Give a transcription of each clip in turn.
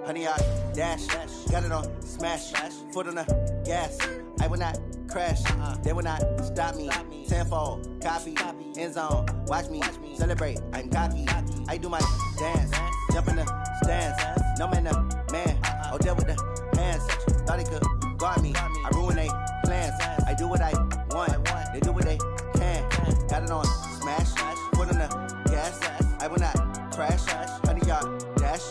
honey, I dash, got it on smash, foot on the gas. I will not crash, they will not stop me. Tenfold, copy, end zone, watch me celebrate. I'm cocky, I do my dance, jump in the stands. No man, the man, oh, there with the hands. Thought he could guard me, I ruin they plans. I do what I want, they do what they can. Got it on smash, foot on the gas. I will not crash, honey, y'all dash,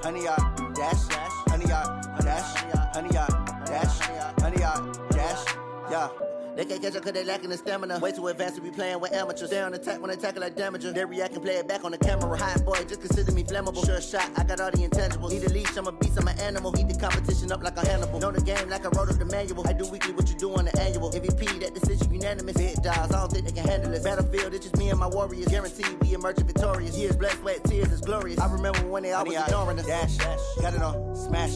honey, y'all dash, honey, y'all dash, honey, y'all dash, honey, y'all dash, yeah. They can't catch up cause they lacking the stamina. Way too advanced to be playing with amateurs. They on attack when they tackle like damager. They react and play it back on the camera. Hot boy, just consider me flammable. Sure shot, I got all the intangibles. Need a leash, I'm a beast, I'm an animal. Eat the competition up like a Hannibal. Know the game like I wrote up the manual. I do weekly what you do on the annual. MVP, that decision unanimous. Big dogs, I don't think they can handle it. Battlefield, it's just me and my warriors. Guaranteed we emerge victorious. Years, blood, sweat, tears, it's glorious. I remember when they always ignoring us. Dash, got it on smash,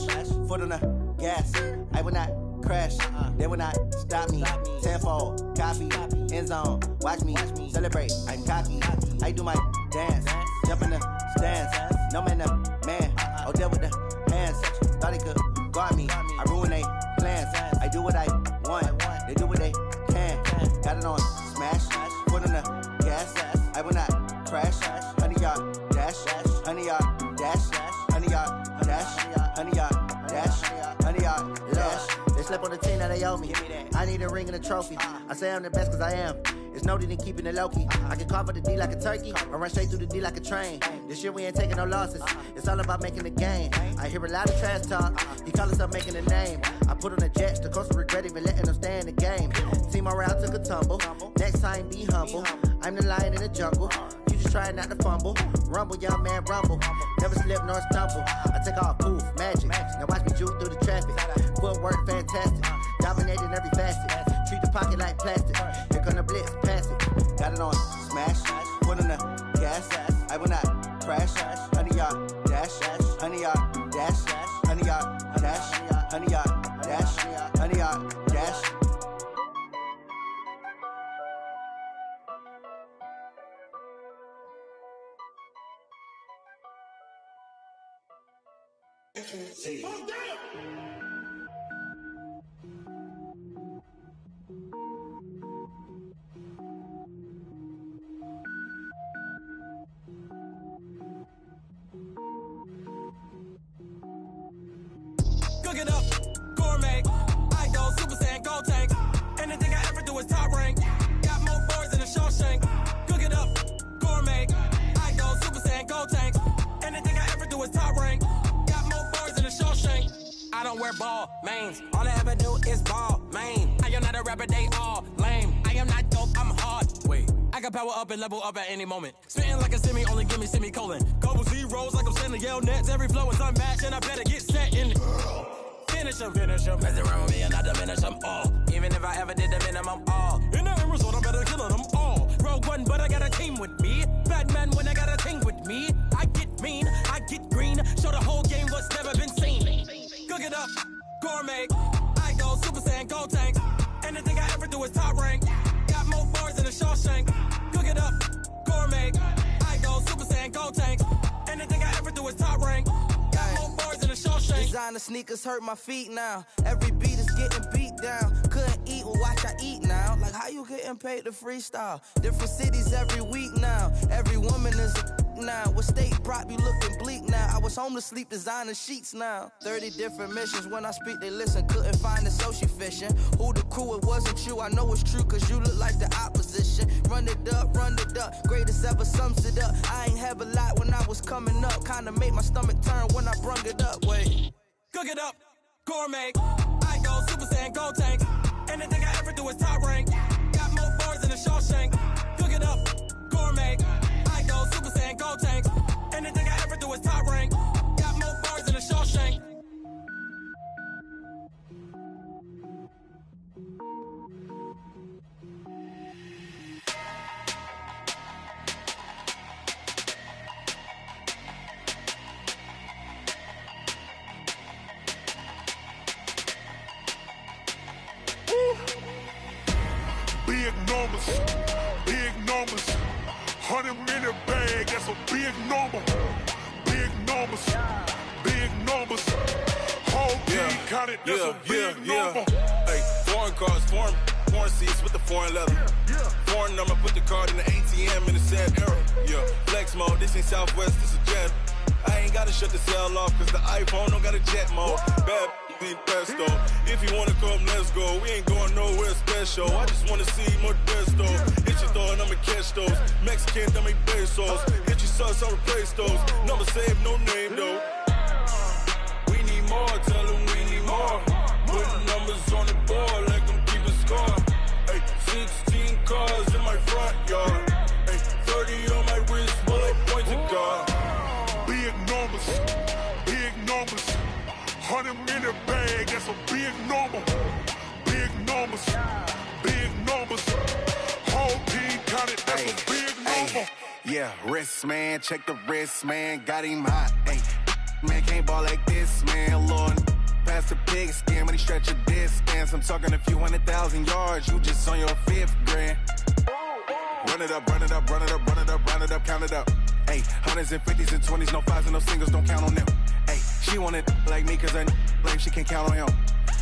foot on the gas. I will not crash, they will not stop me. Tenfold, copy, end zone, watch me celebrate. I'm cocky, I do my dance, jump in the stands. No man, the man, oh, there with the hands. Thought he could guard me, I ruin they plans. I do what I want, they do what they can. Got it on smash, foot on the gas. I will not crash, honey, y'all dash, honey, y'all dash, honey, y'all dash, honey, y'all dash, honey, y'all dash. They slept on the team that they owe me. I need a ring and a trophy. I say I'm the best cause I am. It's no need in keeping it low-key. I can carve up the D like a turkey or run straight through the D like a train. This year we ain't taking no losses. It's all about making the game. I hear a lot of trash talk. He call himself making a name. I put on the Jets. The coach will regret even letting them stay in the game. Team morale took a tumble. Next time be humble. I'm the lion in the jungle. You just try not to fumble. Rumble, young man, rumble. Never slip nor stumble. I take off, poof, magic. Now watch me juke through the traffic. Footwork fantastic. Dominating every facet. Treat the pocket like plastic. Here come the blitz, pass it. Got it on smash. Foot on the gas. I will not crash. Honey, y'all dash. Honey, y'all dash. Honey, y'all dash. Honey, y'all dash. Honey, y'all dash. Oh, damn! Cook it up, gourmet. I go Super Saiyan, gold tank. Anything I ever do is top rank. Got more boards than a Shawshank. Cook it up, gourmet. I go Super Saiyan, gold tank. Anything I ever do is top rank. Got more boards than a Shawshank. I don't wear ball mains. All I ever do is ball main. I am not a rapper, they all lame. I am not dope, I'm hard. Wait, I can power up and level up at any moment. Spitting like a semi, only give me semicolon. Couple zeros like I'm sending yell nets. Every flow is unmatched and I better get set in. Finish them. Mess around with me and I diminish them all. Even if I ever did the minimum all. In the end result, I'm better killing them all. Rogue One, but I got a team with me. Batman when I got a thing with me. I get mean, I get green. Show the whole game what's never been seen. Cook it up, gourmet. I go Super Saiyan, gold tank. Anything I ever do is top rank. Got more bars than a Shawshank. Cook it up, gourmet. I go Super Saiyan, gold tank. Anything I ever do is top rank. Got more bars than a Shawshank. Designer sneakers hurt my feet now. Every beat is getting beat down. Couldn't eat, well watch I eat now. Like how you getting paid to freestyle? Different cities every week now. Every woman is a now. What state prop you looking bleak now? I was home to sleep designer sheets now. 30 different missions. When I speak they listen. Couldn't find it so she fishing. Who the crew, it wasn't you. I know it's true cause you look like the opposition. Run it up, greatest ever sums it up. I ain't have a lot when I was coming up. Kinda made my stomach turn when I brung it up. Wait. Cook it up, gourmet. I go Super Saiyan, gold tank. Anything I ever do is top rank. Got more bars than a Shawshank. Cook it up, gourmet. I go Super Saiyan, gold tank. Anything I ever do is top rank. Got more bars than a Shawshank. Big numbers, 100-minute bag, that's a big number. Big numbers, counted, that's a big number. Hey, foreign cars, foreign seats with the foreign leather. Foreign number, put the card in the ATM in the sad era. Yeah, flex mode, this ain't Southwest, this is Jet. I ain't gotta shut the cell off, cause the iPhone don't got a jet mode. Bad need pesto. If you wanna come, let's go. We ain't going nowhere special. I just wanna see more Modesto. Hit your thought, I'ma catch those. Mexican, dummy pesos. Hit your sauce, I'll replace those. Number save, no name though. We need more, tell them we need more. Putting numbers on the board, like them keeping score. Hey, 16 cars in my front yard. Hey, 30 on my wrist, bullet point to God. Big numbers, big numbers. 100 in the bag, that's a big number. Big numbers, big numbers. Whole team counted, that's a big number. Yeah, wrist man, check the wrist man, got him hot. Ay, man can't ball like this, man. Lord, past the pig skin when he stretch a distance. I'm talking a few 100,000 yards, you just on your 5th grand. Run it up, run it up, run it up, run it up, run it up, count it up. Ay, 100s and 50s and 20s, no 5s and no singles, don't count on them. Ay, she wanted like me cause I like she can count on him.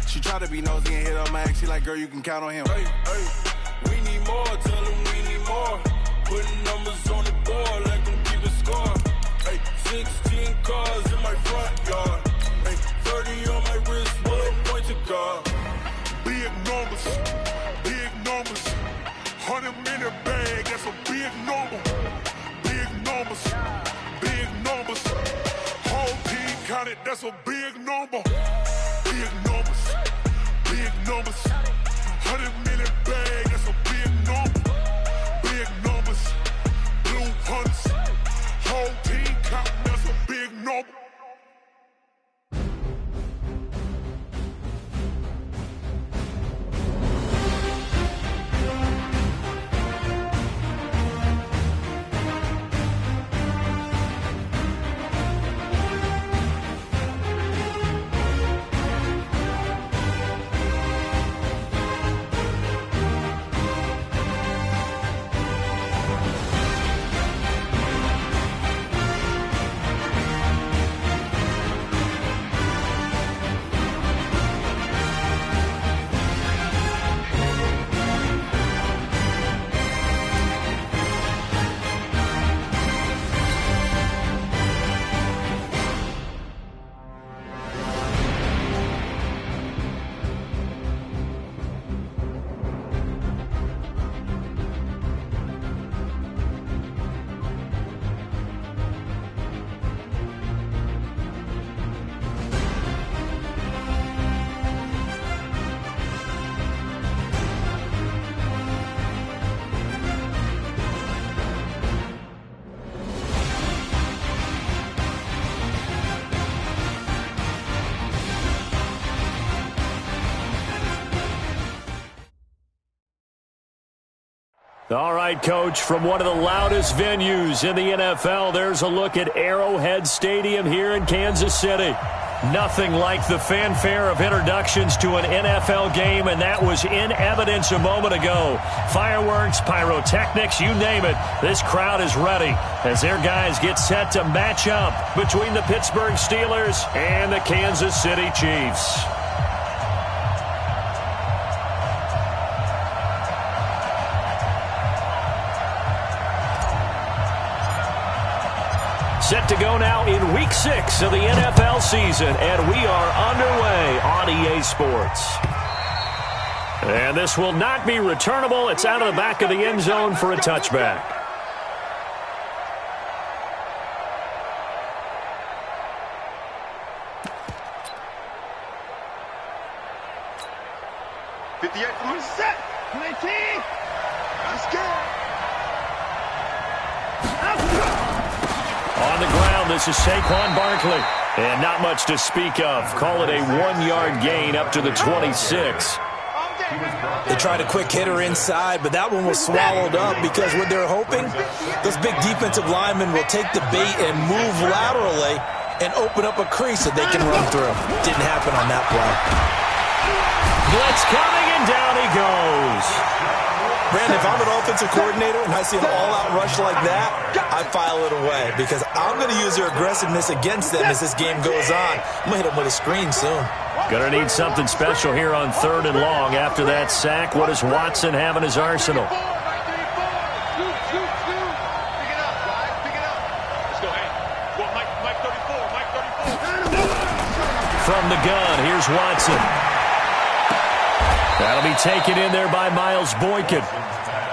She tried to be nosy and hit her max, she like, girl, you can count on him. Hey, we need more, tell them we need more. Putting numbers on the board like them keeping score. Hey, 16 cars in my front yard. Hey, 30 on my wrist, bullet point to God. Big numbers, big numbers. 100 in the bag, that's a big number. Big numbers, big numbers. Whole team counted, that's a big number. Big numbers, big numbers. 100 in the bag, that's a big number. Big numbers, blue hunts. Whole team counting, that's a big number. All right, Coach, from one of the loudest venues in the NFL, there's a look at Arrowhead Stadium here in Kansas City. Nothing like the fanfare of introductions to an NFL game, and that was in evidence a moment ago. Fireworks, pyrotechnics, you name it. This crowd is ready as their guys get set to match up between the Pittsburgh Steelers and the Kansas City Chiefs. Set to go now in Week 6 of the NFL season, and we are underway on EA Sports. And this will not be returnable. It's out of the back of the end zone for a touchback. Set. Let's go. On the ground, this is Saquon Barkley. And not much to speak of. Call it a 1-yard gain up to the 26. They tried a quick hitter inside, but that one was swallowed up because what they're hoping, those big defensive linemen will take the bait and move laterally and open up a crease that they can run through. Didn't happen on that play. Blitz coming, and down he goes. Brandon, if I'm an offensive coordinator and I see an all-out rush like that, I file it away because I'm going to use their aggressiveness against them as this game goes on. I'm going to hit them with a screen soon. Going to need something special here on 3rd and long. After that sack, what does Watson have in his arsenal? From the gun, here's Watson. That'll be taken in there by Miles Boykin.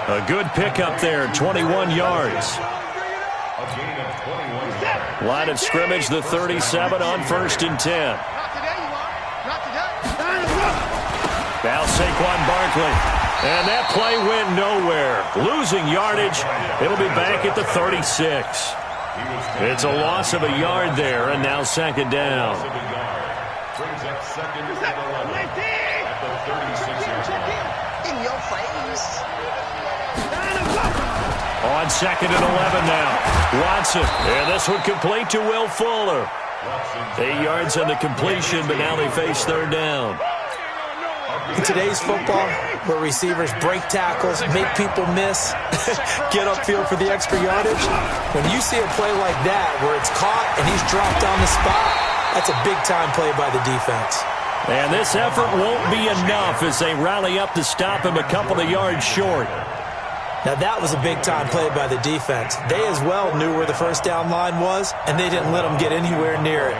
A good pickup there, 21 yards. Line of scrimmage, the 37 on 1st and 10. Now Saquon Barkley. And that play went nowhere. Losing yardage. It'll be back at the 36. It's a loss of a yard there, and now 2nd down. Brings up 2nd and 11 at the 36-yard line. In your face. On 2nd and 11 now. Watson. And this one complete to Will Fuller. 8 yards on the completion, but now they face 3rd down. In today's football, where receivers break tackles, make people miss, get upfield for the extra yardage, when you see a play like that where it's caught and he's dropped on the spot, that's a big-time play by the defense. And this effort won't be enough as they rally up to stop him a couple of yards short. Now, that was a big-time play by the defense. They as well knew where the 1st down line was, and they didn't let them get anywhere near it.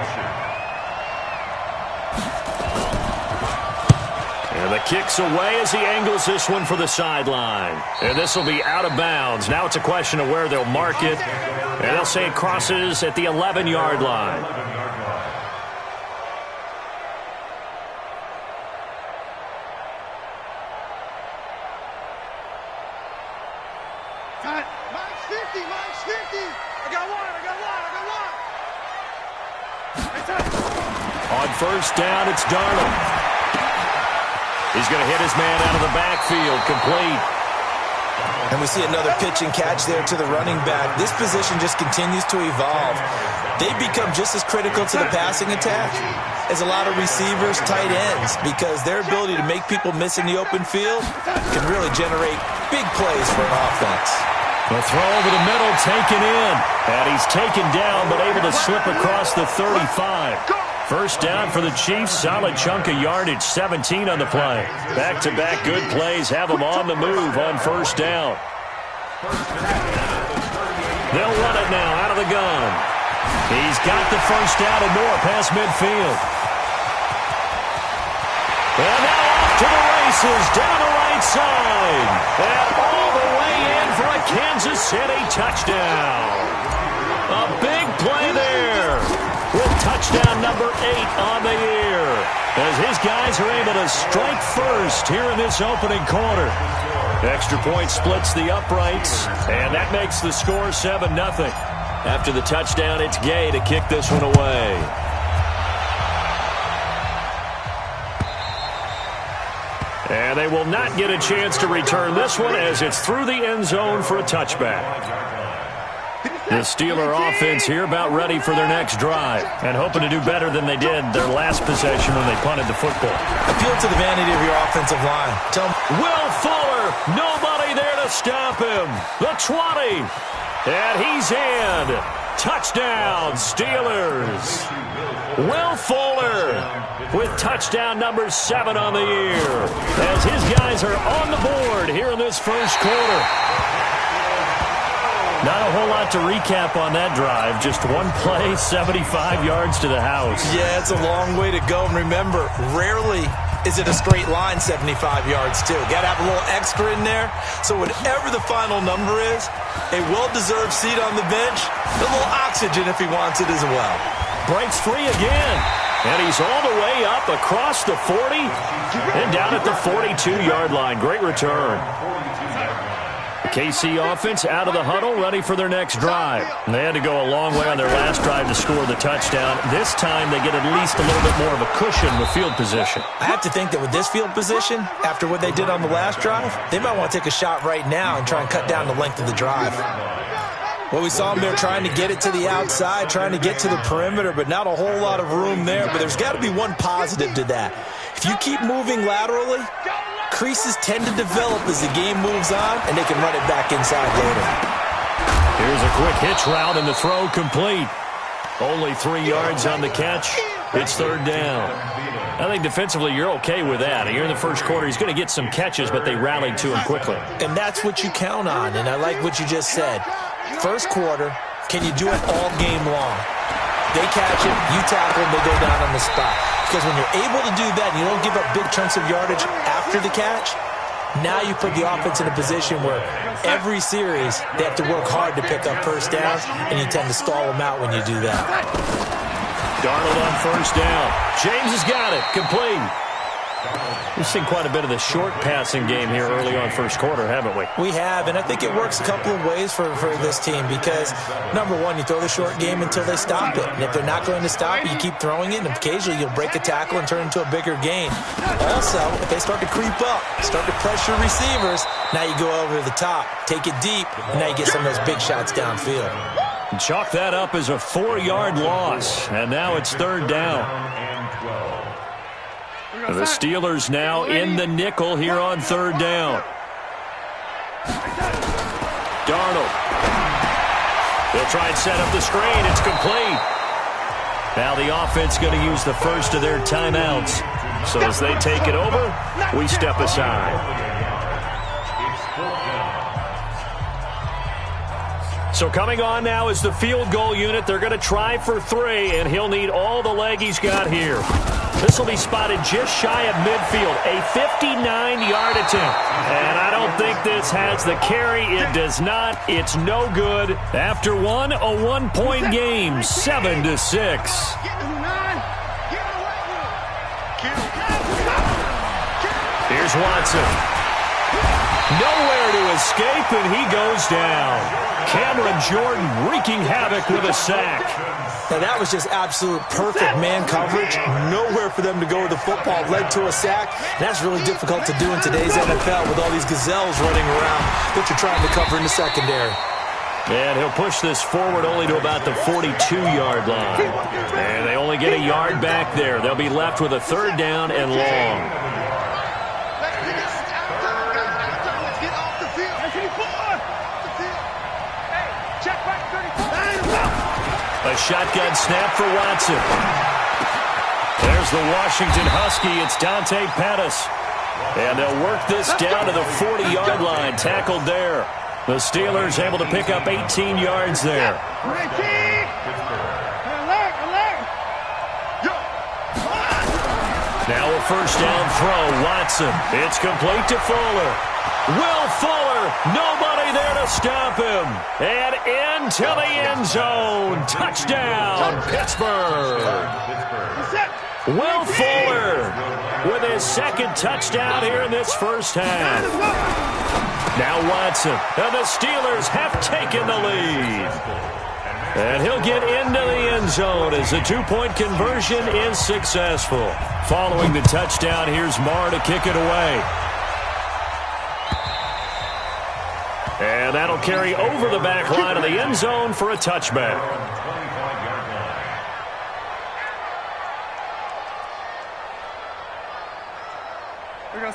And the kick's away as he angles this one for the sideline. And this will be out of bounds. Now it's a question of where they'll mark it. And they'll say it crosses at the 11-yard line. Mine's 50. I got one. On 1st down, it's Darnold. He's going to hit his man out of the backfield, complete. And we see another pitch and catch there to the running back. This position just continues to evolve. They become just as critical to the passing attack as a lot of receivers, tight ends, because their ability to make people miss in the open field can really generate big plays for an offense. The throw over the middle, taken in. And he's taken down, but able to slip across the 35. 1st down for the Chiefs. Solid chunk of yardage, 17 on the play. Back-to-back good plays have them on the move on 1st down. They'll run it now out of the gun. He's got the 1st down and more past midfield. And now off to the races down the right side. And all the way in for a Kansas City touchdown. A big play there. With touchdown number 8 on the year. As his guys are able to strike first here in this opening quarter. Extra point splits the uprights, and that makes the score 7-0. After the touchdown, it's Gay to kick this one away. And they will not get a chance to return this one as it's through the end zone for a touchback. The Steeler offense here about ready for their next drive and hoping to do better than they did their last possession when they punted the football. Appeal to the vanity of your offensive line. Tell them. Will Fuller, nobody there to stop him. The 20, and he's in. Touchdown, Steelers. Will Fuller with touchdown number 7 on the year as his guys are on the board here in this 1st quarter. Not a whole lot to recap on that drive. Just one play, 75 yards to the house. Yeah, it's a long way to go. And remember, rarely is it a straight line 75 yards, too. Got to have a little extra in there. So whatever the final number is, a well-deserved seat on the bench, a little oxygen if he wants it as well. Breaks free again. And he's all the way up across the 40 and down at the 42-yard line. Great return. KC offense out of the huddle, ready for their next drive. And they had to go a long way on their last drive to score the touchdown. This time they get at least a little bit more of a cushion with field position. I have to think that with this field position, after what they did on the last drive, they might want to take a shot right now and try and cut down the length of the drive. Well, we saw them there trying to get it to the outside, trying to get to the perimeter, but not a whole lot of room there. But there's got to be one positive to that. If you keep moving laterally, creases tend to develop as the game moves on, and they can run it back inside later. Here's a quick hitch route, and the throw complete. Only 3 yards on the catch. It's third down. I think defensively you're okay with that. Here in the first quarter, he's going to get some catches, but they rallied to him quickly. And that's what you count on, and I like what you just said. First quarter, can you do it all game long? They catch it, you tackle them, they go down on the spot. Because when you're able to do that and you don't give up big chunks of yardage after the catch, now you put the offense in a position where every series they have to work hard to pick up first downs, and you tend to stall them out when you do that. Darnold on first down. James has got it. Complete. We've seen quite a bit of the short passing game here early on first quarter, haven't we? We have, and I think it works a couple of ways for this team because, number one, you throw the short game until they stop it. And if they're not going to stop it, you keep throwing it, and occasionally you'll break a tackle and turn it into a bigger gain. Also, if they start to creep up, start to pressure receivers, now you go over the top, take it deep, and now you get some of those big shots downfield. Chalk that up as a 4-yard loss, and now it's third down. The Steelers now in the nickel here on third down. Darnold. They'll try and set up the screen. It's complete. Now the offense going to use the first of their timeouts. So as they take it over, we step aside. So coming on now is the field goal unit. They're going to try for 3, and he'll need all the leg he's got here. This will be spotted just shy of midfield, a 59-yard attempt. And I don't think this has the carry. It does not. It's no good. After one, a 1-point game, 7-6. Here's Watson. Nowhere to escape, and he goes down. Cameron Jordan wreaking havoc with a sack. Now that was just absolute perfect man coverage. Nowhere for them to go with the football. Led to a sack. And that's really difficult to do in today's NFL with all these gazelles running around that you're trying to cover in the secondary. And he'll push this forward only to about the 42-yard line. And they only get a yard back there. They'll be left with a third down and long. A shotgun snap for Watson. There's the Washington Husky. It's Dante Pettis. And they'll work this down to the 40-yard line. Tackled there. The Steelers able to pick up 18 yards there. Now a first down throw. Watson. It's complete to Fuller. Will Fuller. Nobody there to stop him. And into the end zone. Touchdown, Pittsburgh. Will Fuller with his second touchdown here in this first half. Now Watson. And the Steelers have taken the lead. And he'll get into the end zone as the 2-point conversion is successful. Following the touchdown, here's Marr to kick it away. And that'll carry over the back line of the end zone for a touchback.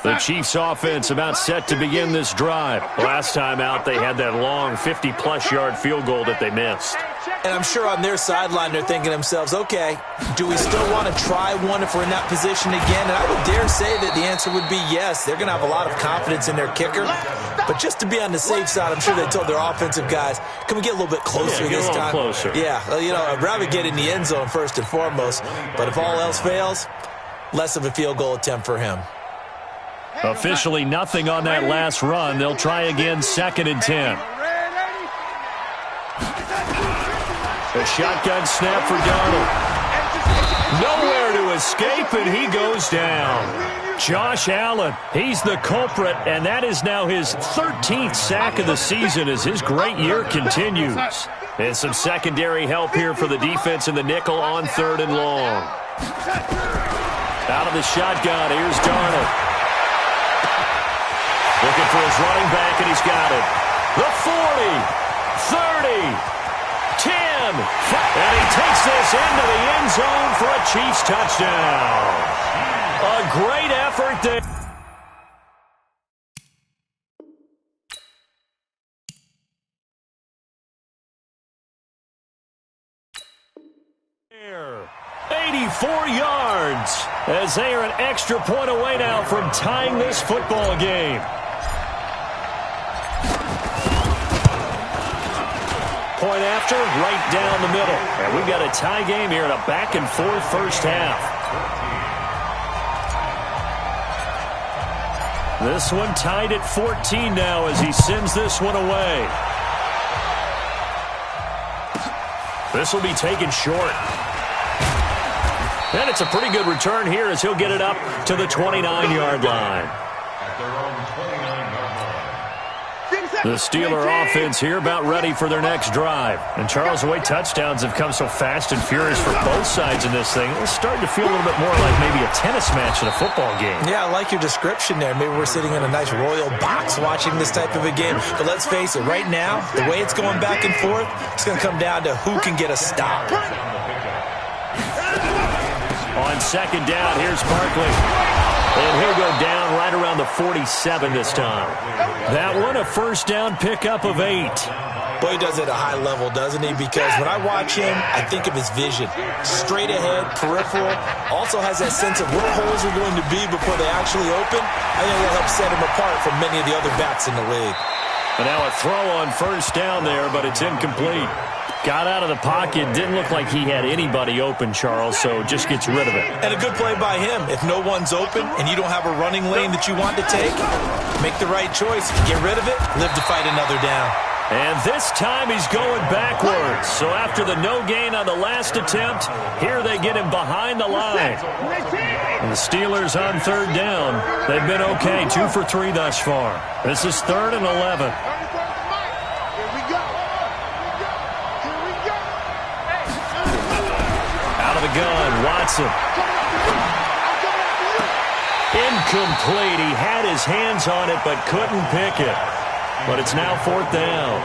The Chiefs offense about set to begin this drive. Last time out, they had that long 50-plus yard field goal that they missed. And I'm sure on their sideline they're thinking to themselves, okay, do we still want to try one if we're in that position again? And I would dare say that the answer would be yes. They're going to have a lot of confidence in their kicker. But just to be on the safe side, I'm sure they told their offensive guys, can we get a little bit closer this time? Closer. Yeah, well, you know, I'd rather get in the end zone first and foremost. But if all else fails, less of a field goal attempt for him. Officially nothing on that last run. They'll try again, 2nd and 10. A shotgun snap for Darnold. Nowhere to escape, and he goes down. Josh Allen, he's the culprit, and that is now his 13th sack of the season as his great year continues. And some secondary help here for the defense in the nickel on 3rd and long. Out of the shotgun, here's Darnold. Looking for his running back, and he's got it. The 40, 30, 10, and he takes this into the end zone for a Chiefs touchdown. A great effort there. 4 yards as they are an extra point away now from tying this football game. Point after, right down the middle. And we've got a tie game here in a back-and-forth first half. This one tied at 14 now as he sends this one away. This will be taken short. And it's a pretty good return here as he'll get it up to the 29-yard line. At their own 29-yard line. The Steeler offense here about ready for their next drive. And Charles, the way touchdowns have come so fast and furious for both sides in this thing, it's starting to feel a little bit more like maybe a tennis match in a football game. Yeah, I like your description there. Maybe we're sitting in a nice royal box watching this type of a game. But let's face it, right now, the way it's going back and forth, it's going to come down to who can get a stop. On second down, here's Barkley. And he'll go down right around the 47 this time. That one, a first down pickup of 8. Boy, he does it at a high level, doesn't he? Because when I watch him, I think of his vision. Straight ahead, peripheral. Also has that sense of where holes are going to be before they actually open. I think that'll help set him apart from many of the other backs in the league. And now a throw on first down there, but it's incomplete. Got out of the pocket. Didn't look like he had anybody open, Charles, so just gets rid of it. And a good play by him. If no one's open and you don't have a running lane that you want to take, make the right choice. Get rid of it. Live to fight another down. And this time he's going backwards. So after the no gain on the last attempt, here they get him behind the line. And the Steelers on third down. They've been okay, 2 for 3 thus far. This is 3rd and 11. Out of the gun, Watson. Incomplete. He had his hands on it but couldn't pick it. But it's now 4th down.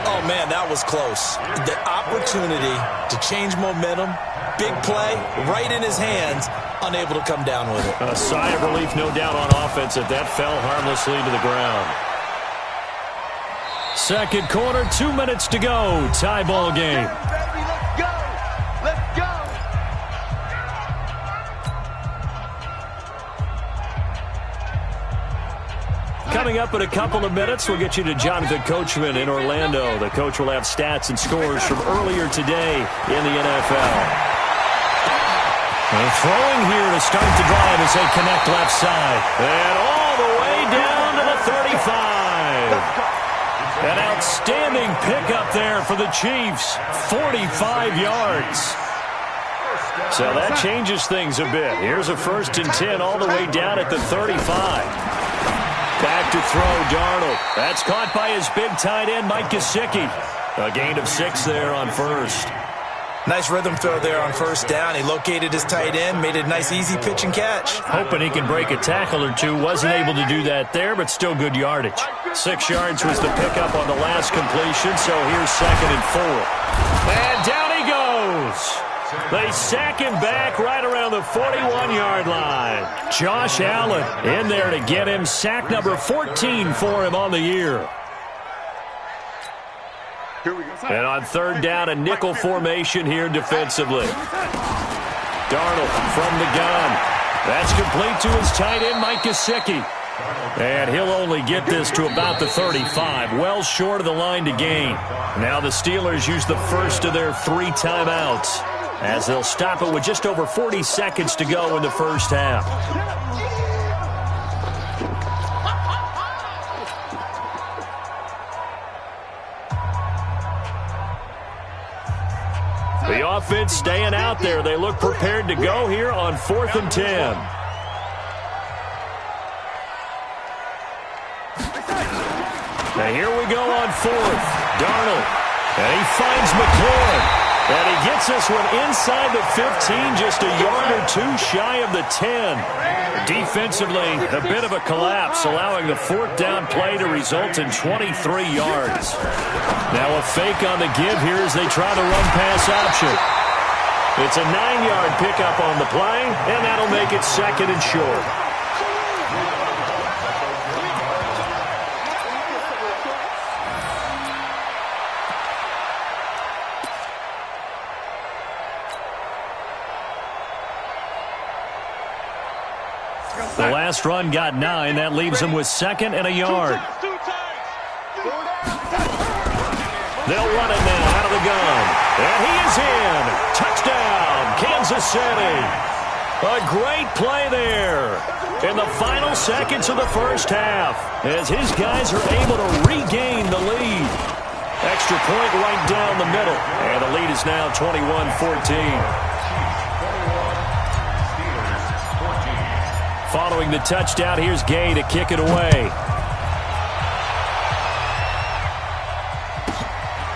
Oh, man, that was close. The opportunity to change momentum, big play, right in his hands, unable to come down with it. A sigh of relief, no doubt, on offense that fell harmlessly to the ground. Second quarter, 2 minutes to go. Tie ball game. Let's go. Let's go. Coming up in a couple of minutes, we'll get you to Jonathan Coachman in Orlando. The coach will have stats and scores from earlier today in the NFL. And throwing here to start the drive as they connect left side. And all the way down to the 35. An outstanding pickup there for the Chiefs. 45 yards. So that changes things a bit. Here's a 1st and 10 all the way down at the 35. Back to throw, Darnold. That's caught by his big tight end, Mike Gesicki. A gain of 6 there on first. Nice rhythm throw there on first down. He located his tight end, made it a nice, easy pitch and catch. Hoping he can break a tackle or two. Wasn't able to do that there, but still good yardage. 6 yards was the pickup on the last completion, so here's 2nd and 4. And down he goes. They sack him back right around the 41-yard line. Josh Allen in there to get him. Sack number 14 for him on the year. And on third down, a nickel formation here defensively. Darnold from the gun. That's complete to his tight end, Mike Gesicki. And he'll only get this to about the 35, well short of the line to gain. Now the Steelers use the first of their 3 timeouts, as they'll stop it with just over 40 seconds to go in the first half. The offense staying out there. They look prepared to go here on 4th and 10. Now here we go on 4th. Darnold. And he finds McLaurin. And he gets this one inside the 15, just a yard or 2 shy of the 10. Defensively, a bit of a collapse, allowing the 4th down play to result in 23 yards. Now a fake on the give here as they try the run-pass option. It's a 9-yard pickup on the play, and that'll make it 2nd and short. The last run got 9. That leaves him with 2nd and a yard. They'll run it now out of the gun. And he is in. Touchdown, Kansas City. A great play there in the final seconds of the first half as his guys are able to regain the lead. Extra point right down the middle. And the lead is now 21-14. Following the touchdown, here's Gay to kick it away.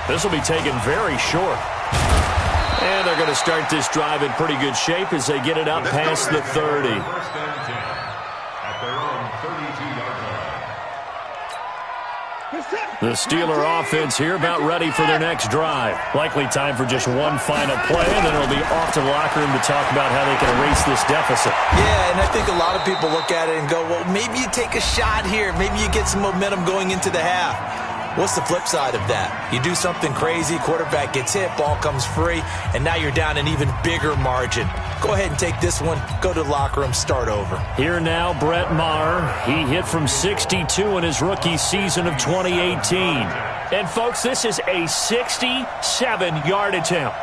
This will be taken very short. And they're going to start this drive in pretty good shape as they get it up past the 30. The Steeler offense here about ready for their next drive. Likely time for just one final play, and then it'll be off to the locker room to talk about how they can erase this deficit. Yeah, and I think a lot of people look at it and go, well, maybe you take a shot here. Maybe you get some momentum going into the half. What's the flip side of that? You do something crazy, quarterback gets hit, ball comes free, and now you're down an even bigger margin. Go ahead and take this one, go to the locker room, start over. Here now, Brett Maher. He hit from 62 in his rookie season of 2018. And, folks, this is a 67-yard attempt.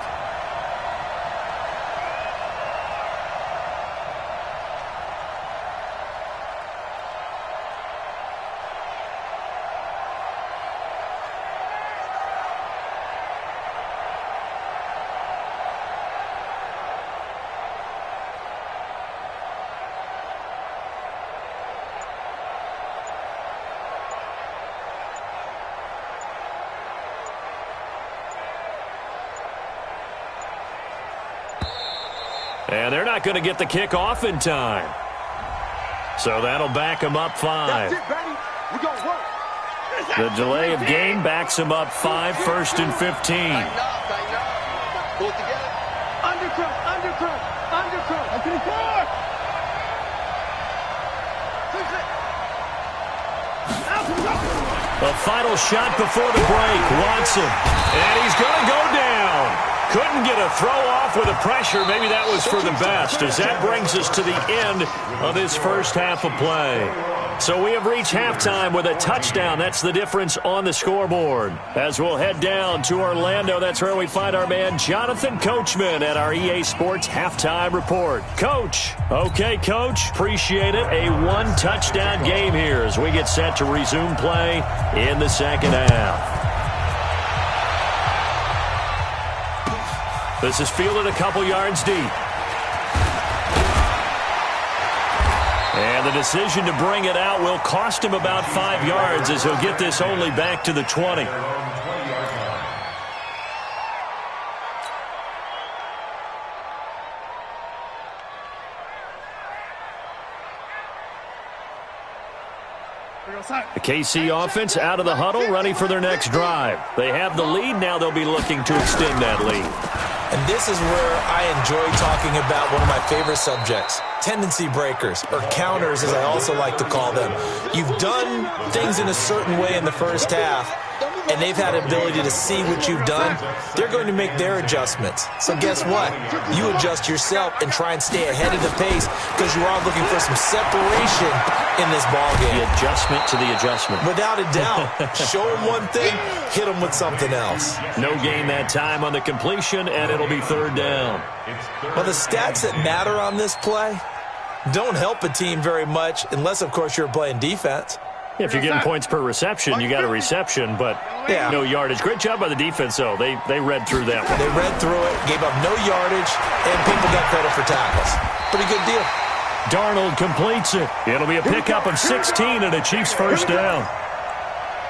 And they're not going to get the kick off in time. So that'll back them up 5. The delay of game backs them up 5, 1st and 15. Pull it together. Undercross. The final shot before the break. Watson. And he's going to go down. Couldn't get a throw off with the pressure. Maybe that was for the best, as that brings us to the end of this first half of play. So we have reached halftime with a touchdown. That's the difference on the scoreboard. As we'll head down to Orlando, that's where we find our man Jonathan Coachman at our EA Sports Halftime Report. Coach. Okay, Coach. Appreciate it. A one-touchdown game here as we get set to resume play in the second half. This is fielded a couple yards deep. And the decision to bring it out will cost him about 5 yards as he'll get this only back to the 20. The KC offense out of the huddle, ready for their next drive. They have the lead. Now they'll be looking to extend that lead. And this is where I enjoy talking about one of my favorite subjects, tendency breakers, or counters as I also like to call them. You've done things in a certain way in the first half, and they've had the ability to see what you've done. They're going to make their adjustments. So guess what? You adjust yourself and try and stay ahead of the pace because you are looking for some separation in this ballgame. The adjustment to the adjustment. Without a doubt. Show them one thing, hit them with something else. No gain that time on the completion, and it'll be 3rd down. Well, the stats that matter on this play don't help a team very much unless, of course, you're playing defense. If you're getting points per reception, you got a reception, but no yardage. Great job by the defense, though. They read through that one. They read through it, gave up no yardage, and people got credit for tackles. Pretty good deal. Darnold completes it. It'll be a pickup of 16 and a Chiefs first down.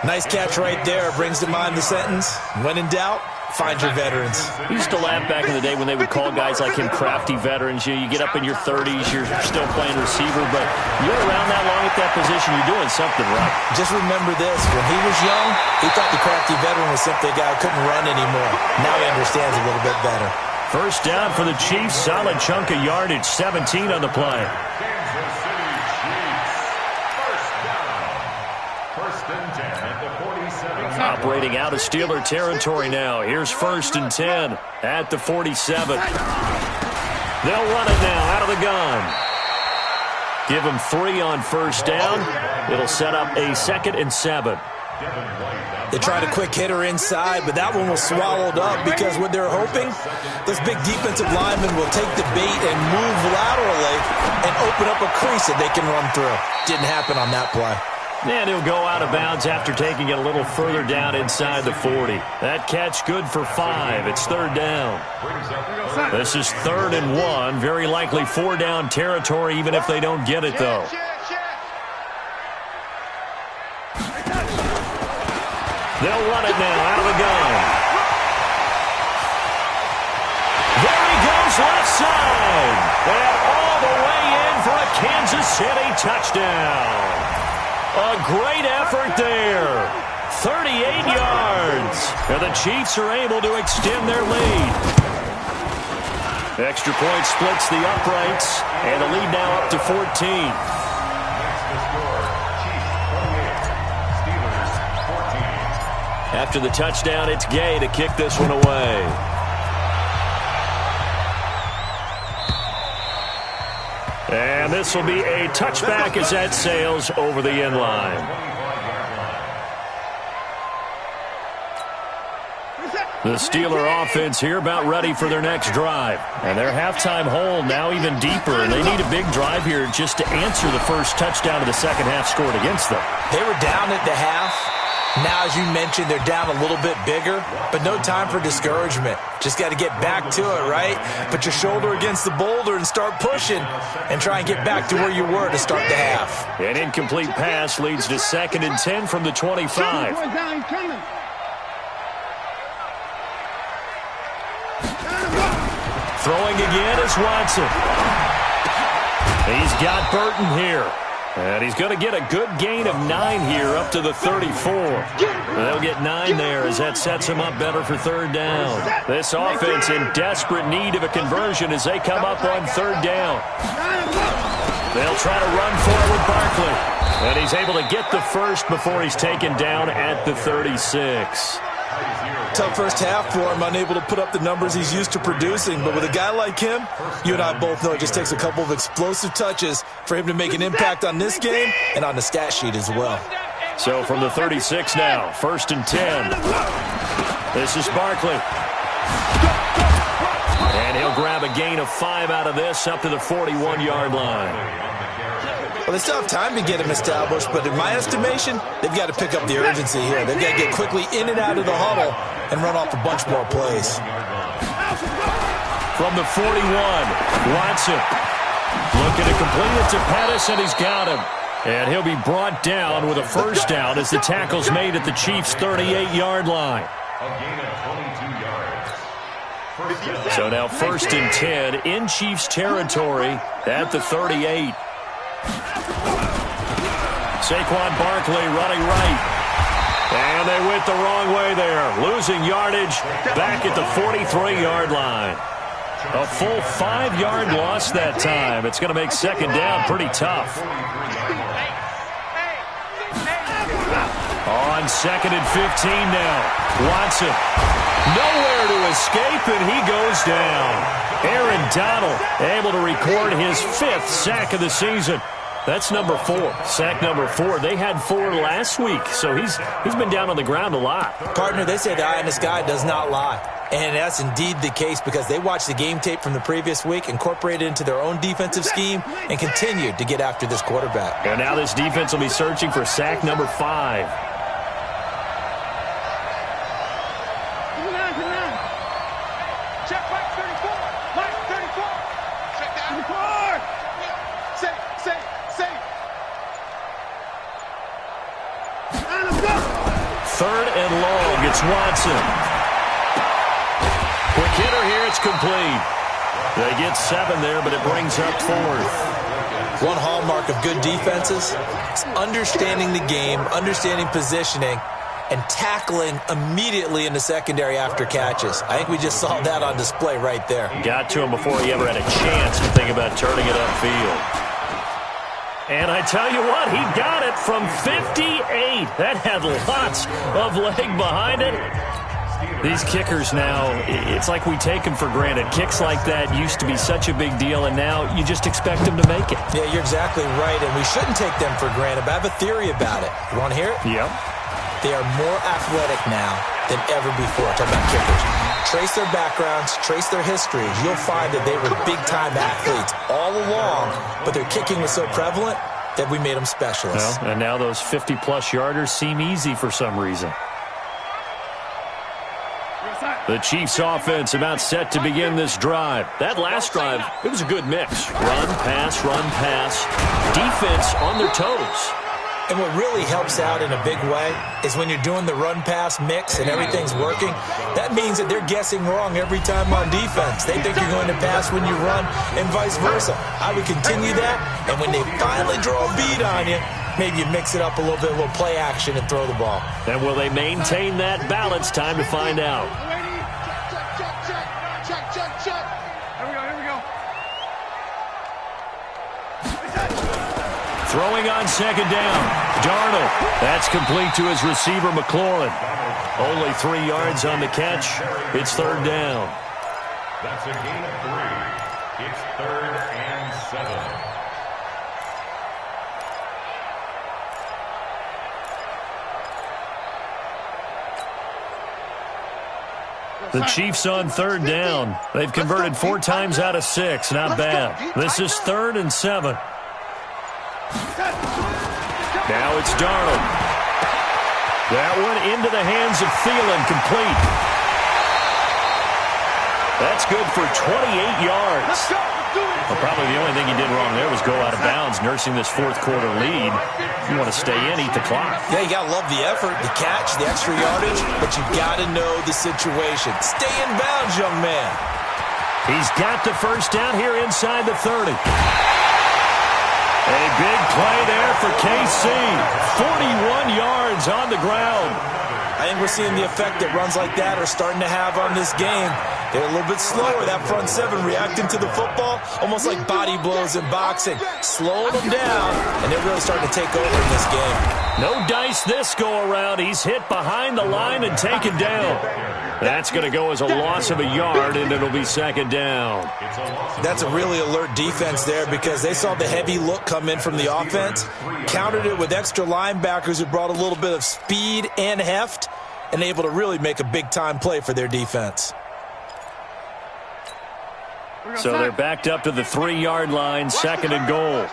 Nice catch right there. Brings to mind the sentence, when in doubt, find your veterans. We used to laugh back in the day when they would call guys like him crafty veterans. You get up in your 30s, you're still playing receiver, but you're around that long at that position, you're doing something right. Just remember this. When he was young, he thought the crafty veteran was simply a guy who couldn't run anymore. Now he understands a little bit better. First down for the Chiefs. Solid chunk of yardage. 17 on the play. Operating out of Steeler territory now. Here's 1st and 10 at the 47. They'll run it now out of the gun. Give him 3 on first down. It'll set up a 2nd and 7. They tried a quick hitter inside, but that one was swallowed up because what they're hoping, those big defensive linemen will take the bait and move laterally and open up a crease that they can run through. Didn't happen on that play. And he'll go out of bounds after taking it a little further down inside the 40. That catch good for 5. It's 3rd down. This is 3rd and 1. Very likely 4-down territory, even if they don't get it, though. They'll run it now out of the gun. There he goes left side. And all the way in for a Kansas City touchdown. A great effort there. 38 yards. And the Chiefs are able to extend their lead. Extra point splits the uprights. And the lead now up to 14. After the touchdown, it's Gay to kick this one away. And this will be a touchback as that sails over the end line. The Steeler offense here about ready for their next drive. And their halftime hole now even deeper. And they need a big drive here just to answer the first touchdown of the second half scored against them. They were down at the half. Now, as you mentioned, they're down a little bit bigger, but no time for discouragement. Just got to get back to it, right? Put your shoulder against the boulder and start pushing and try and get back to where you were to start the half. An incomplete pass leads to 2nd and 10 from the 25. Throwing again is Watson. He's got Burton here. And he's going to get a good gain of 9 here up to the 34. They'll get 9 there as that sets him up better for 3rd down. This offense in desperate need of a conversion as they come up on 3rd down. They'll try to run for it with Barkley. And he's able to get the first before he's taken down at the 36. Tough first half for him, unable to put up the numbers he's used to producing. But with a guy like him, you and I both know it just takes a couple of explosive touches for him to make an impact on this game and on the stat sheet as well. So from the 36 now, 1st and 10. This is Barkley. And he'll grab a gain of 5 out of this up to the 41-yard line. Well, they still have time to get him established, but in my estimation, they've got to pick up the urgency here. They've got to get quickly in and out of the huddle and run off a bunch more plays. From the 41, Watson. Looking to complete it to Pettis, and he's got him. And he'll be brought down with a first down as the tackle's made at the Chiefs' 38-yard line. So now 1st and 10 in Chiefs territory at the 38. Saquon Barkley running right. And they went the wrong way there. Losing yardage back at the 43-yard line. A full 5-yard loss that time. It's going to make 2nd down pretty tough. On 2nd and 15 now. Watson. Nowhere to escape, and he goes down. Aaron Donald able to record his 5th sack of the season. That's number 4. Sack number 4. They had 4 last week, so he's been down on the ground a lot. Partner, they say the eye in the sky does not lie. And that's indeed the case because they watched the game tape from the previous week, incorporated it into their own defensive scheme, and continued to get after this quarterback. And now this defense will be searching for sack number 5. Third and long, it's Watson. Quick hitter here, it's complete. They get 7 there, but it brings up 4th. One hallmark of good defenses is understanding the game, understanding positioning, and tackling immediately in the secondary after catches. I think we just saw that on display right there. Got to him before he ever had a chance to think about turning it upfield. And I tell you what, he got it from 58. That had lots of leg behind it. These kickers now, it's like we take them for granted. Kicks like that used to be such a big deal, and now you just expect them to make it. Yeah, you're exactly right, and we shouldn't take them for granted, but I have a theory about it. You want to hear it? Yep. They are more athletic now than ever before. Talking about kickers. Trace their backgrounds, trace their histories. You'll find that they were big-time athletes all along, but their kicking was so prevalent that we made them specialists. Well, and now those 50-plus yarders seem easy for some reason. The Chiefs' offense about set to begin this drive. That last drive, it was a good mix. Run, pass, defense on their toes. And what really helps out in a big way is when you're doing the run-pass mix and everything's working, that means that they're guessing wrong every time on defense. They think you're going to pass when you run and vice versa. I would continue that, and when they finally draw a bead on you, maybe you mix it up a little bit, a little play action and throw the ball. And will they maintain that balance? Time to find out. Check. Here we go. Throwing on second down. Darnold. That's complete to his receiver, McLaurin. Only 3 yards on the catch. It's third down. That's a gain of 3. It's 3rd and 7. The Chiefs on third down. They've converted 4 times out of 6. Not bad. This is 3rd and 7. Now it's Darnold. That one into the hands of Thielen, complete. That's good for 28 yards. Well, probably the only thing he did wrong there was go out of bounds, nursing this fourth-quarter lead. You want to stay in, eat the clock. Yeah, you got to love the effort, the catch, the extra yardage, but you got to know the situation. Stay in bounds, young man. He's got the first down here inside the 30. A big play there for KC. 41 yards on the ground. I think we're seeing the effect that runs like that are starting to have on this game. They're a little bit slower, that front seven, reacting to the football, almost like body blows in boxing. Slowing them down, and they're really starting to take over in this game. No dice this go-around. He's hit behind the line and taken down. That's going to go as a loss of a yard, and it'll be second down. That's a really alert defense there because they saw the heavy look come in from the offense, countered it with extra linebackers who brought a little bit of speed and heft, and able to really make a big-time play for their defense. So they're backed up to the 3-yard line, second and goal.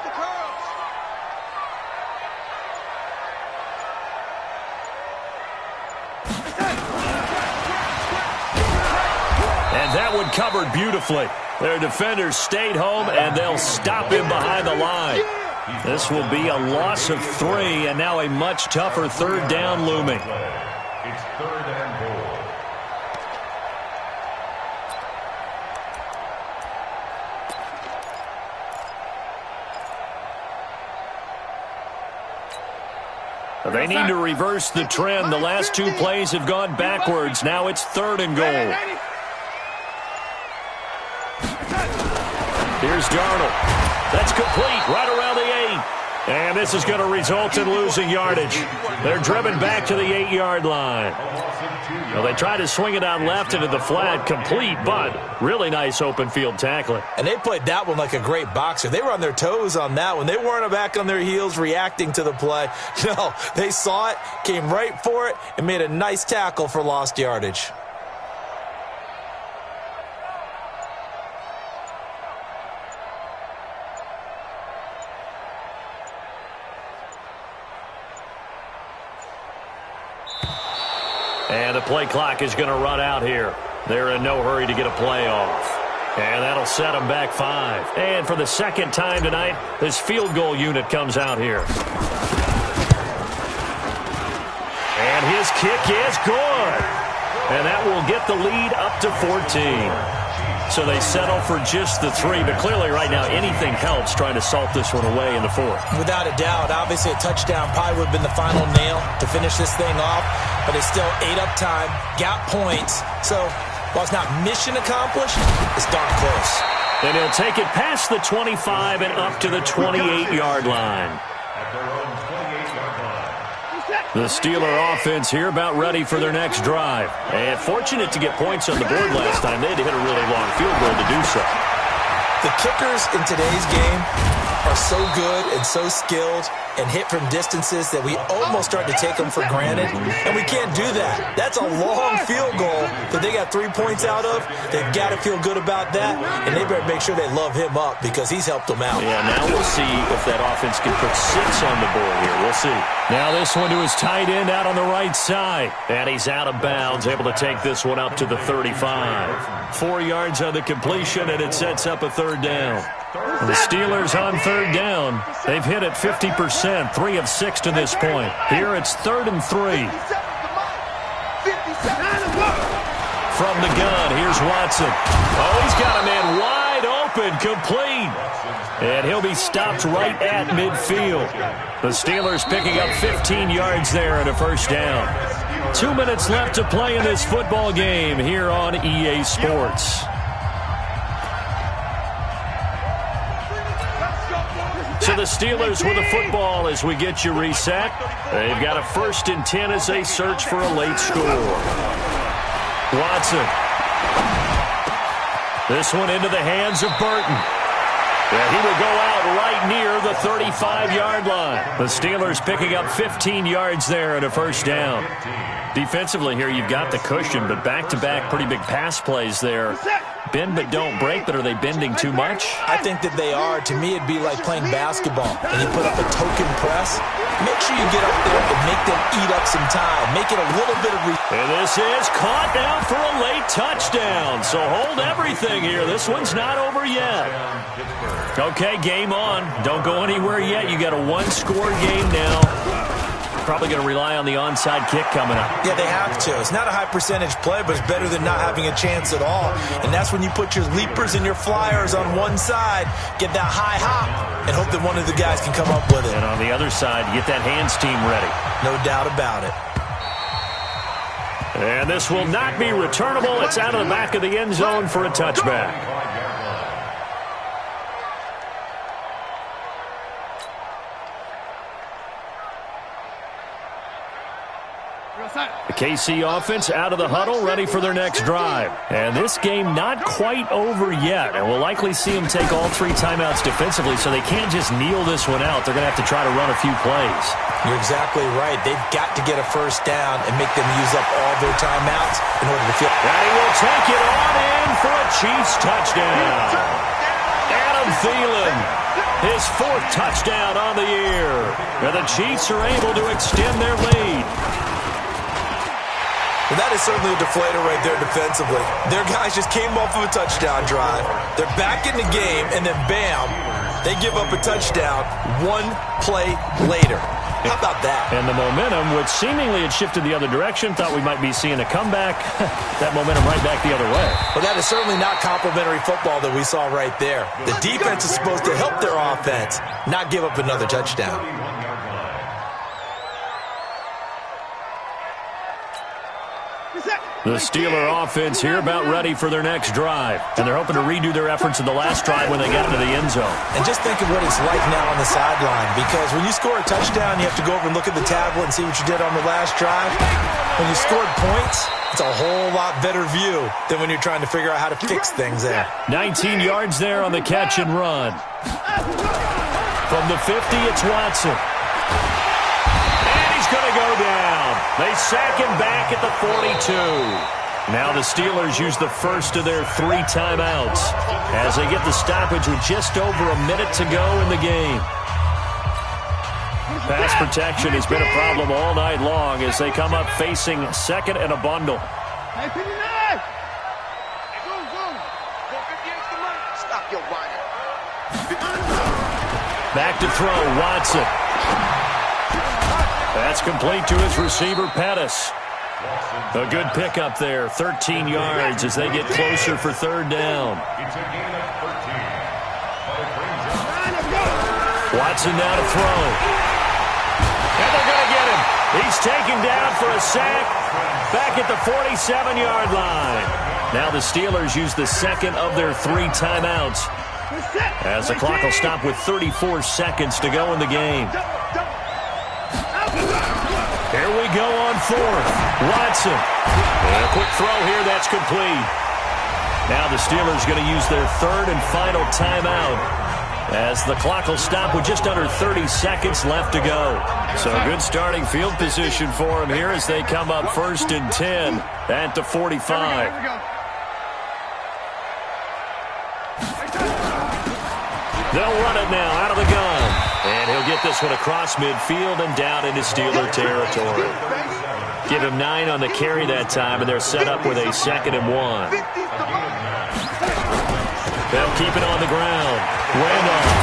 And that one covered beautifully. Their defenders stayed home, and they'll stop him behind the line. This will be a loss of 3, and now a much tougher third down looming. It's 3rd and goal. They need to reverse the trend. The last 2 plays have gone backwards. Now it's 3rd and goal. Here's Darnold. That's complete right around the 8. And this is going to result in losing yardage. They're driven back to the 8-yard line. Well, they tried to swing it out left into the flat, complete, but really nice open field tackling. And they played that one like a great boxer. They were on their toes on that one. They weren't back on their heels reacting to the play. No, they saw it, came right for it, and made a nice tackle for lost yardage. And the play clock is going to run out here. They're in no hurry to get a play off. And that'll set them back 5. And for the second time tonight, this field goal unit comes out here. And his kick is good. And that will get the lead up to 14. So they settle for just the 3. But clearly right now anything helps trying to salt this one away in the 4th. Without a doubt. Obviously a touchdown probably would have been the final nail to finish this thing off. But it's still ate up time, got points. So while it's not mission accomplished, it's darn close. And he'll take it past the 25 and up to the 28-yard line. At their own 28-yard line. The Steeler offense here about ready for their next drive. And fortunate to get points on the board last time. They had to hit a really long field goal to do so. The kickers in today's game are so good and so skilled and hit from distances that we almost start to take them for granted, and we can't do that. That's a long field goal that they got 3 points out of. They've got to feel good about that, and they better make sure they love him up because he's helped them out. Yeah, now we'll see if that offense can put 6 on the board here. We'll see. Now this one to his tight end out on the right side, and he's out of bounds, able to take this one up to the 35. 4 yards on the completion, and it sets up a third down. The Steelers on third down. They've hit it 50%, 3 of 6 to this point. Here it's 3rd and 3. From the gun, here's Watson. Oh, he's got a man wide open, complete. And he'll be stopped right at midfield. The Steelers picking up 15 yards there and a first down. 2 minutes left to play in this football game here on EA Sports. So the Steelers with the football as we get you reset. They've got a 1st and 10 as they search for a late score. Watson. This one into the hands of Burton. And he will go out right near the 35-yard line. The Steelers picking up 15 yards there and a first down. Defensively here, you've got the cushion, but back-to-back pretty big pass plays there. Bend but don't break, but are they bending too much? I think that they are. To me, it'd be like playing basketball, and you put up a token press. Make sure you get up there and make them eat up some time. Make it a little bit of... And this is caught down for a late touchdown. So hold everything here. This one's not over yet. Okay, game on. Don't go anywhere yet. You got a 1-score game now. Probably going to rely on the onside kick coming up. Yeah, they have to. It's not a high-percentage play, but it's better than not having a chance at all. And that's when you put your leapers and your flyers on one side, get that high hop, and hope that one of the guys can come up with it. And on the other side, get that hands team ready. No doubt about it. And this will not be returnable. It's out of the back of the end zone for a touchback. The KC offense out of the huddle, ready for their next drive. And this game not quite over yet. And we'll likely see them take all 3 timeouts defensively, so they can't just kneel this one out. They're going to have to try to run a few plays. You're exactly right. They've got to get a first down and make them use up all their timeouts in order to feel... And he will take it on in for a Chiefs touchdown. Adam Thielen, his 4th touchdown on the year. And the Chiefs are able to extend their lead. Well, that is certainly a deflator right there defensively. Their guys just came off of a touchdown drive. They're back in the game, and then bam, they give up a touchdown 1 play later. How about that? And the momentum, which seemingly had shifted the other direction, thought we might be seeing a comeback. That momentum right back the other way. Well, that is certainly not complimentary football that we saw right there. The defense is supposed to help their offense, not give up another touchdown. The Steeler offense here about ready for their next drive. And they're hoping to redo their efforts in the last drive when they got into the end zone. And just think of what it's like now on the sideline, because when you score a touchdown, you have to go over and look at the tablet and see what you did on the last drive. When you scored points, it's a whole lot better view than when you're trying to figure out how to fix things there. 19 yards there on the catch and run. From the 50, it's Watson. And he's going to go down. They sack him back at the 42. Now the Steelers use the first of their 3 timeouts as they get the stoppage with just over a minute to go in the game. Pass protection has been a problem all night long as they come up facing 2nd and a bundle. Hey, 59! Go. Go 50 extra money. Stop your whining. Back to throw, Watson. That's complete to his receiver, Pettis. A good pickup there, 13 yards as they get closer for 3rd down. Watson now to throw. And they're going to get him. He's taken down for a sack back at the 47-yard line. Now the Steelers use the 2nd of their 3 timeouts as the clock will stop with 34 seconds to go in the game. Here we go on fourth. Watson. And a quick throw here. That's complete. Now the Steelers going to use their third and final timeout as the clock will stop with just under 30 seconds left to go. So good starting field position for them here as they come up 1st and 10 at the 45. They'll run it now out of the gun. And he'll get this one across midfield and down into Steeler territory. Give him 9 on the carry that time, and they're set up with a 2nd and 1. They'll keep it on the ground. Randolph.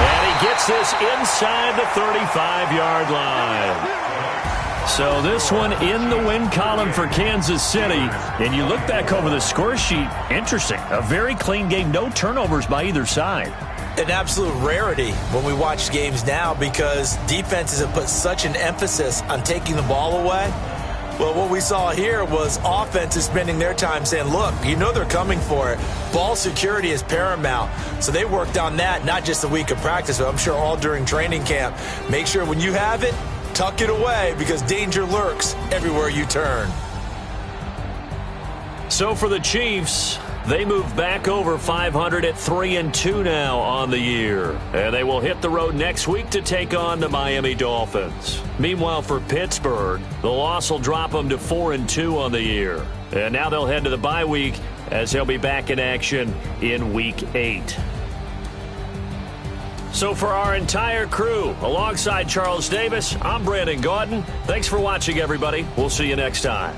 And he gets this inside the 35-yard line. So this one in the win column for Kansas City. And you look back over the score sheet, interesting. A very clean game, no turnovers by either side. An absolute rarity when we watch games now because defenses have put such an emphasis on taking the ball away. Well, what we saw here was offenses spending their time saying, look, you know they're coming for it. Ball security is paramount. So they worked on that, not just a week of practice, but I'm sure all during training camp. Make sure when you have it, tuck it away because danger lurks everywhere you turn. So for the Chiefs, they move back over 500 at 3-2 now on the year. And they will hit the road next week to take on the Miami Dolphins. Meanwhile, for Pittsburgh, the loss will drop them to 4-2 on the year. And now they'll head to the bye week as they'll be back in action in Week 8. So for our entire crew, alongside Charles Davis, I'm Brandon Gaudin. Thanks for watching, everybody. We'll see you next time.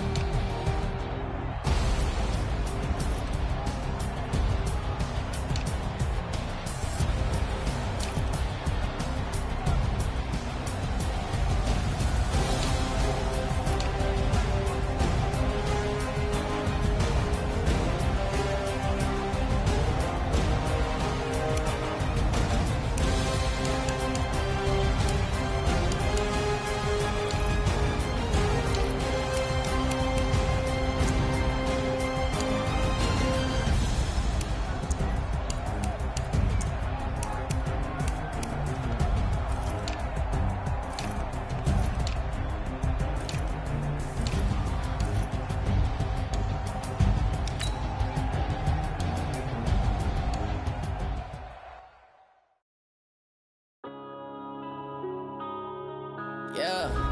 Yeah.